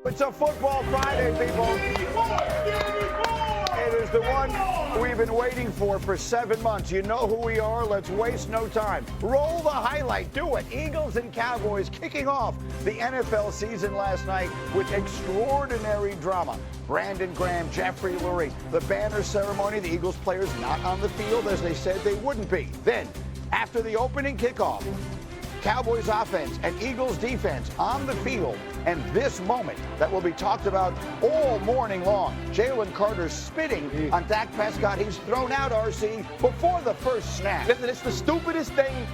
It's a Football Friday, people. It is the one we've been waiting for 7 months. You know who we are. Let's waste no time. Roll the highlight. Do it. Eagles and Cowboys kicking off the NFL season last night with extraordinary drama. Brandon Graham, Jeffrey Lurie, the banner ceremony. The Eagles players not on the field as they said they wouldn't be. Then, after the opening kickoff, Cowboys offense and Eagles defense on the field, and this moment that will be talked about all morning long. Jalen Carter spitting on Dak Prescott. He's thrown out, RC, before the first snap. Listen, it's the stupidest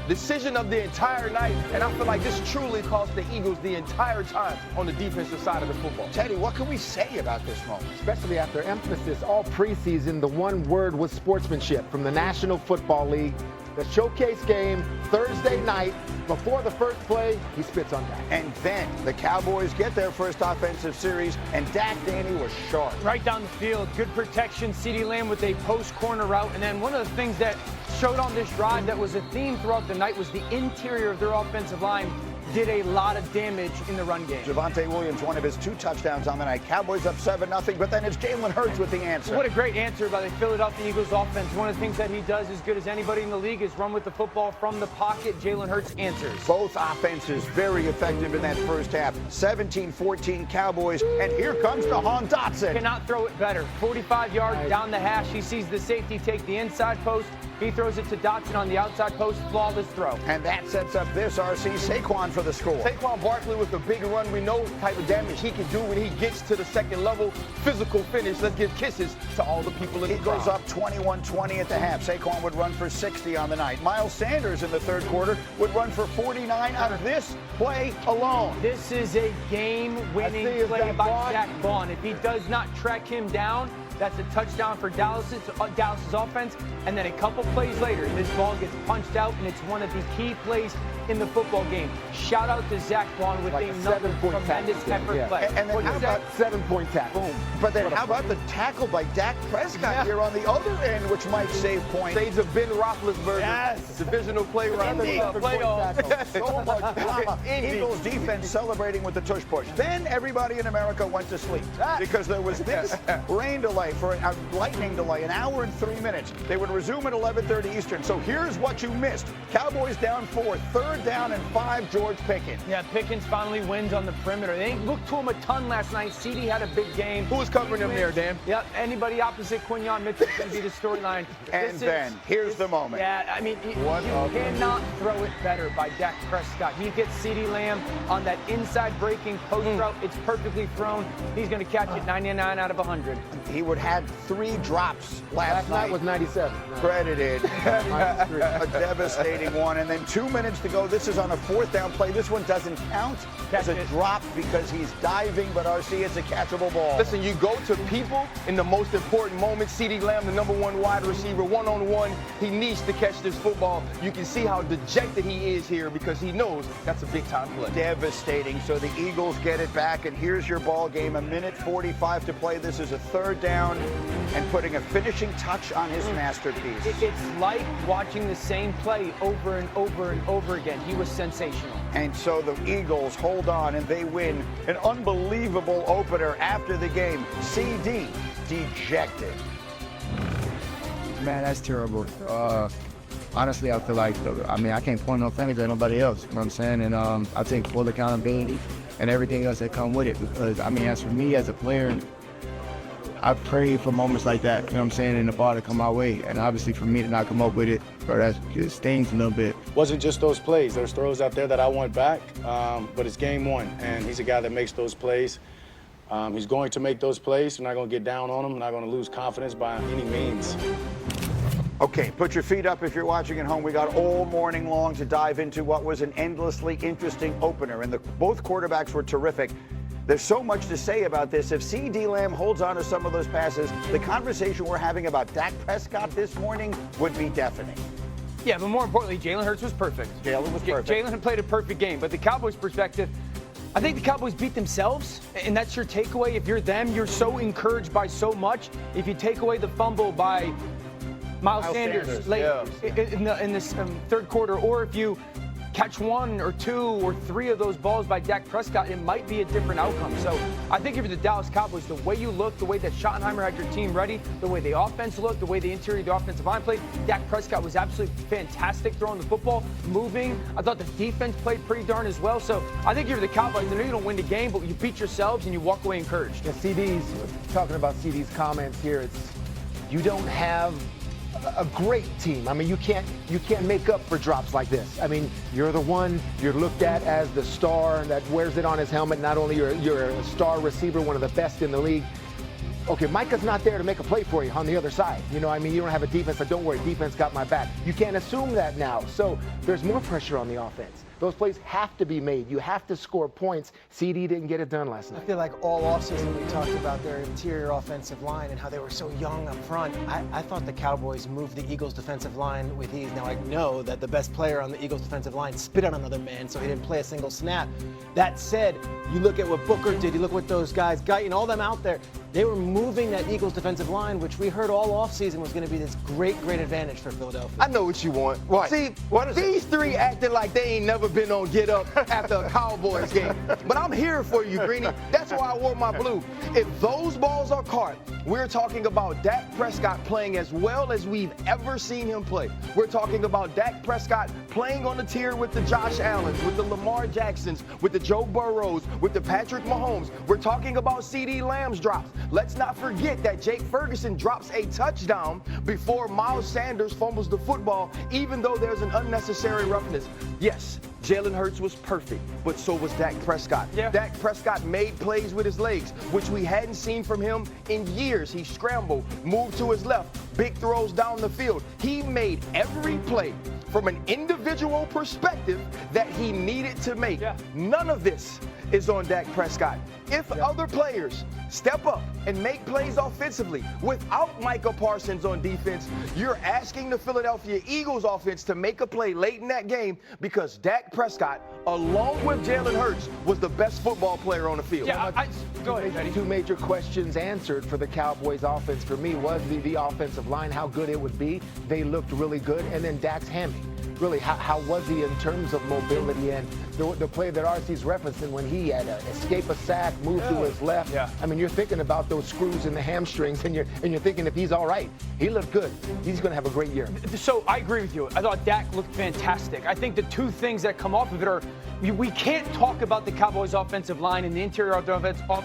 decision of the entire night, and I feel like this truly cost the Eagles the entire time on the defensive side of the football. Teddy, what can we say about this moment? Especially after emphasis all preseason, the one word was sportsmanship from the National Football League. The showcase game Thursday night, before the first play, he spits on Dak. And then the Cowboys get their first offensive series, and Dak, Danny, was sharp. Right down the field, good protection, CeeDee Lamb with a post corner route. And then one of the things that showed on this drive that was a theme throughout the night was the interior of their offensive line did a lot of damage in the run game. Javonte Williams, one of his 2 touchdowns on the night. Cowboys up 7-0, but then it's Jalen Hurts with the answer. What a great answer by the Philadelphia Eagles offense. One of the things that he does as good as anybody in the league is run with the football from the pocket. Jalen Hurts answers. Both offenses very effective in that first half. 17-14 Cowboys, and here comes DeHaan Dotson. Cannot throw it better. 45 yards down the hash. He sees the safety take the inside post. He throws it to Dotson on the outside post. Flawless throw. And that sets up this RC Saquon for the score. Saquon Barkley with a big run. We know the type of damage he can do when he gets to the second level. Physical finish. Let's give kisses to all the people in the crowd. He goes up 21-20 at the half. Saquon would run for 60 on the night. Miles Sanders in the third quarter would run for 49 on this play alone. This is a game-winning play by Zach Vaughn. If he does not track him down, that's a touchdown for Dallas's offense. And then a couple plays later, this ball gets punched out, and it's one of the key plays in the football game. Shout out to Zach Vaughn with another tremendous effort play. And then how about 7-point tackle? Boom. But then how about the tackle by Dak Prescott here on the other end, which might save points? Stage of Ben Roethlisberger. Yes. Divisional play round. So much drama. Eagles defense celebrating with the tush push. Then everybody in America went to sleep because there was this rain delay for a lightning delay, an hour and 3 minutes. They would resume at 11:30 Eastern. So here's what you missed. Cowboys down 4, 3rd down and 5, George Pickens. Yeah, Pickens finally wins on the perimeter. They didn't look to him a ton last night. CeeDee had a big game. Who was covering him there, Dan? Yep, anybody opposite Quinyon Mitchell is going to be the storyline. And then, here's the moment. Yeah, I mean, you cannot throw it better by Dak Prescott. He gets CeeDee Lamb on that inside breaking post route. It's perfectly thrown. He's going to catch it 99 out of 100. He would have 3 drops last night. Night was 97. Credited. A devastating one. And then 2 minutes to go. This is on a 4th down play. This one doesn't count as a drop because he's diving, but RC, it's a catchable ball. Listen, you go to people in the most important moments. CeeDee Lamb, the #1 wide receiver, one-on-one. He needs to catch this football. You can see how dejected he is here because he knows that's a big-time play. Devastating. So the Eagles get it back, and here's your ball game. 1:45 to play. This is a 3rd down and putting a finishing touch on his masterpiece. It's like watching the same play over and over and over again. He was sensational. And so the Eagles hold on, and they win an unbelievable opener after the game. CeeDee dejected. Man, that's terrible. Honestly, I feel like, I can't point no fingers at nobody else, you know what I'm saying? And I take full accountability and everything else that come with it because, as for me as a player, I prayed for moments like that, you know what I'm saying, and the ball to come my way. And obviously for me to not come up with it, that just stings a little bit. Wasn't just those plays. There's throws out there that I want back, but it's game 1, and he's a guy that makes those plays. He's going to make those plays. We're not going to get down on him. We're not going to lose confidence by any means. Okay, put your feet up if you're watching at home. We got all morning long to dive into what was an endlessly interesting opener, and both quarterbacks were terrific. There's so much to say about this. If CeeDee Lamb holds on to some of those passes, the conversation we're having about Dak Prescott this morning would be deafening. Yeah, but more importantly, Jalen Hurts was perfect. Jalen was perfect. Jalen played a perfect game. But the Cowboys' perspective, I think the Cowboys beat themselves, and that's your takeaway. If you're them, you're so encouraged by so much. If you take away the fumble by Miles Sanders late in this third quarter, or if you catch 1 or 2 or 3 of those balls by Dak Prescott, it might be a different outcome. So I think if you're the Dallas Cowboys, the way you look, the way that Schottenheimer had your team ready, the way the offense looked, the way the interior of the offensive line played, Dak Prescott was absolutely fantastic throwing the football, moving. I thought the defense played pretty darn as well. So I think if you're the Cowboys, I know you don't win the game, but you beat yourselves and you walk away encouraged. Yeah, CeeDee's, talking about CeeDee's comments here, it's you don't have a great team. I mean, you can't make up for drops like this. I mean, you're the one you're looked at as the star that wears it on his helmet. Not only you're a star receiver, one of the best in the league. Okay, Micah's not there to make a play for you on the other side. You know, I mean, you don't have a defense that, don't worry, defense got my back. You can't assume that now. So there's more pressure on the offense. Those plays have to be made. You have to score points. CeeDee didn't get it done last night. I feel like all offseason we talked about their interior offensive line and how they were so young up front. I thought the Cowboys moved the Eagles' defensive line with ease. Now, I know that the best player on the Eagles' defensive line spit on another man, so he didn't play a single snap. That said, you look at what Booker did, you look what those guys, Guyton, all them out there, they were moving that Eagles defensive line, which we heard all offseason was going to be this great advantage for Philadelphia. I know what you want. What? See, these three acting like they ain't never been on Get Up after a Cowboys game. But I'm here for you, Greeny. That's why I wore my blue. If those balls are caught, we're talking about Dak Prescott playing as well as we've ever seen him play. We're talking about Dak Prescott playing on the tier with the Josh Allens, with the Lamar Jacksons, with the Joe Burrows, with the Patrick Mahomes. We're talking about CeeDee Lamb's drops. Let's not forget that Jake Ferguson drops a touchdown before Miles Sanders fumbles the football, even though there's an unnecessary roughness. Yes, Jalen Hurts was perfect, but so was Dak Prescott. Yeah. Dak Prescott made plays with his legs, which we hadn't seen from him in years. He scrambled, moved to his left, big throws down the field. He made every play from an individual perspective that he needed to make. Yeah. None of this is on Dak Prescott. If other players step up and make plays offensively without Micah Parsons on defense, you're asking the Philadelphia Eagles offense to make a play late in that game because Dak Prescott, along with Jalen Hurts, was the best football player on the field. Yeah, go ahead, Eddie. Two major questions answered for the Cowboys offense for me was the offensive line, how good it would be. They looked really good. And then Dak's hammy. Really, how was he in terms of mobility and the play that RC's referencing when he had to escape a sack, move to his left. Yeah. I mean, you're thinking about those screws in the hamstrings, and you're thinking if he's all right, he looked good. He's going to have a great year. So I agree with you. I thought Dak looked fantastic. I think the two things that come off of it are we can't talk about the Cowboys' offensive line and the interior of the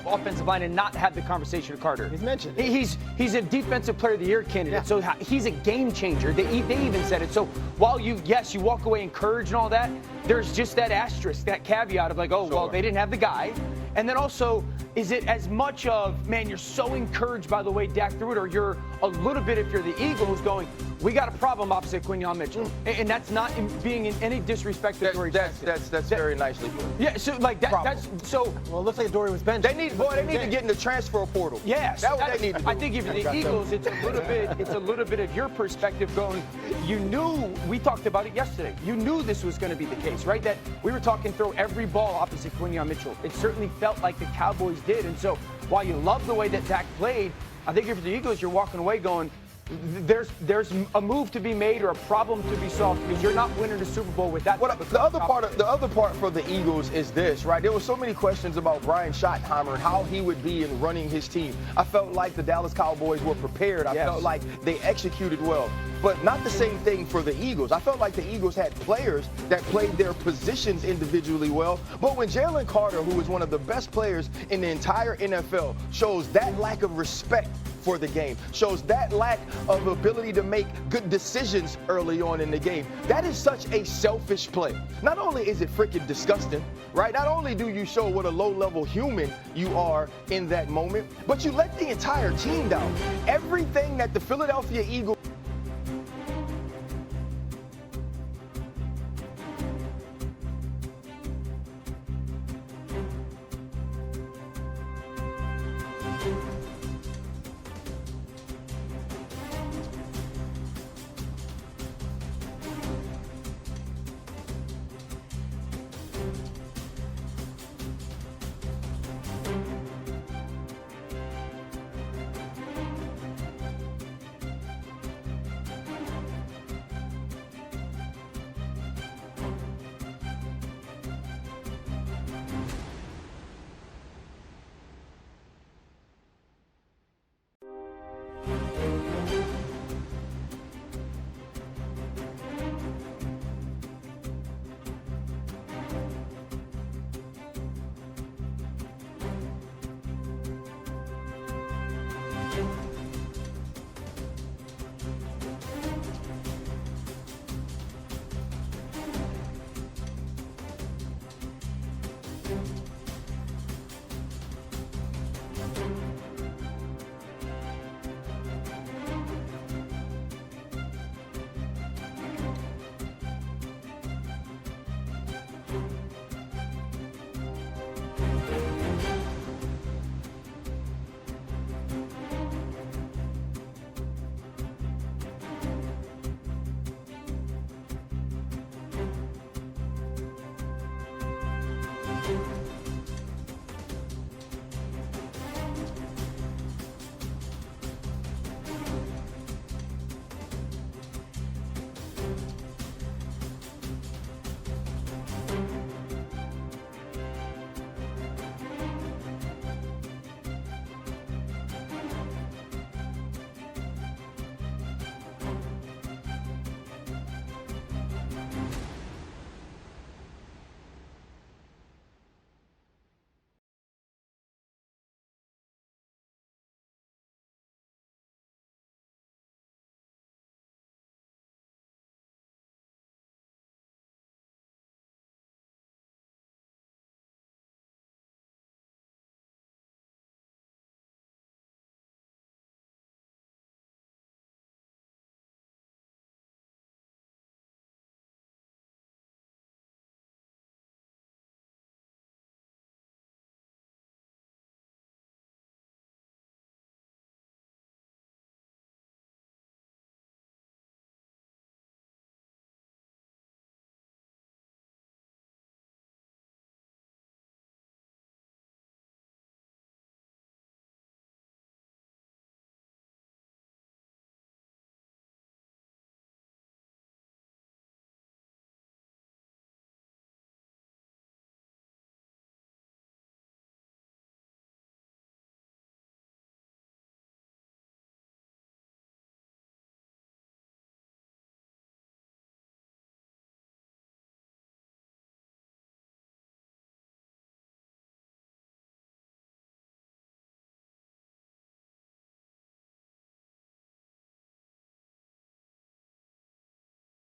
offensive line and not have the conversation with Carter. He's mentioned. He's a Defensive Player of the Year candidate, so he's a game changer. They even said it. So while you walk away encouraged and all that, there's just that asterisk, that caveat of like, oh, well, they didn't have the guy. And then also, is it as much of, man, you're so encouraged by the way Dak threw it, or you're a little bit, if you're the Eagles, going, we got a problem opposite Quinyon Mitchell. And that's not being in any disrespect to Dory Jackson. That's very nicely put. Yeah, so like that's so. Well, it looks like Dory was benched. They need to get in the transfer portal. Yes, that's what they need to do. I think if you're the Eagles, it's a little bit of your perspective going. You knew, we talked about it yesterday. You knew this was going to be the case, right? That we were talking throw every ball opposite Quinyon Mitchell. It certainly felt like the Cowboys did, and so while you love the way that Dak played, I think if you're the Eagles, you're walking away going, there's a move to be made or a problem to be solved because you're not winning the Super Bowl with that. The other part for the Eagles is this, right? There were so many questions about Brian Schottenheimer and how he would be in running his team. I felt like the Dallas Cowboys were prepared. I felt like they executed well. But not the same thing for the Eagles. I felt like the Eagles had players that played their positions individually well. But when Jalen Carter, who is one of the best players in the entire NFL, shows that lack of respect for the game, shows that lack of ability to make good decisions early on in the game, that is such a selfish play. Not only is it freaking disgusting, right? Not only do you show what a low-level human you are in that moment, but you let the entire team down. Everything that the Philadelphia Eagles